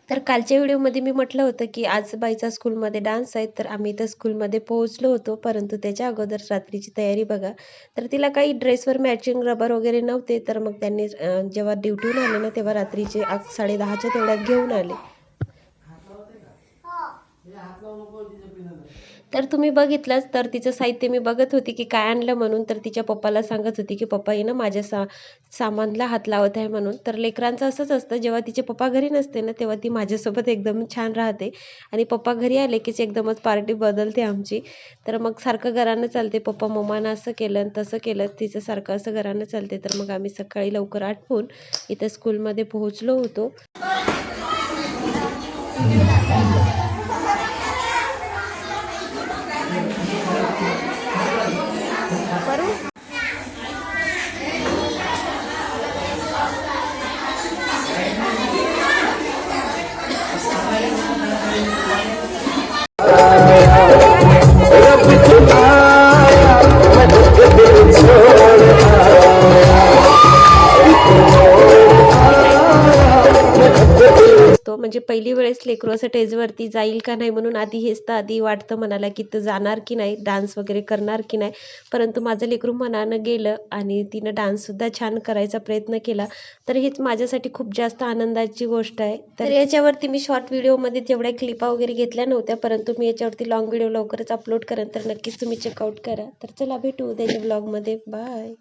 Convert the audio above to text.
तर कालच्या व्हिडिओमध्ये मी म्हटलं होतं की आज बाईचा स्कूलमध्ये डान्स आहे, तर आम्ही इथं स्कूलमध्ये पोहोचलो होतो. परंतु त्याच्या अगोदर रात्रीची तयारी बघा. तर तिला काही ड्रेसवर मॅचिंग रबर वगैरे नव्हते, तर मग त्यांनी जेव्हा ड्युटीहून आले ना तेव्हा रात्रीचे 10:30च्या तेवढ्यात घेऊन आले. तर तुम्ही बघितलंच, तर तिचं साहित्य मी बघत होती की काय आणलं म्हणून. तर तिच्या पप्पाला सांगत होती की पप्पा आहे ना माझ्या सामानला हात लावत आहे म्हणून. तर लेकरांचं असंच असतं, जेव्हा तिचे पप्पा घरी नसते ना तेव्हा ती माझ्यासोबत एकदम छान राहते आणि पप्पा घरी आले की एकदमच पार्टी बदलते आमची. तर मग सारखं घरानं चालते, पप्पा मम्मानं असं केलं आणि तसं केलं, तिचं सारखं असं घरानं चालते. तर मग आम्ही सकाळी लवकर आठवून इथं स्कूलमध्ये पोहोचलो होतो. म्हणजे पहिली वेळेस लेकरू असं स्टेजवरती जाईल का नाही म्हणून आधी वाटतं मनाला की तो जाणार की नाही, डान्स वगैरे करणार की नाही. परंतु माझं लेकरू मनानं गेलं आणि तिनं डान्ससुद्धा छान करायचा प्रयत्न केला. तर हीच माझ्यासाठी खूप जास्त आनंदाची गोष्ट आहे. तर याच्यावरती मी शॉर्ट व्हिडिओमध्ये जेवढ्या क्लिपा वगैरे घेतल्या नव्हत्या, परंतु मी याच्यावरती लॉंग व्हिडिओ लवकरच अपलोड करेन, तर नक्कीच तुम्ही चेकआउट करा. तर चला भेटू उद्याच्या ब्लॉगमध्ये. बाय.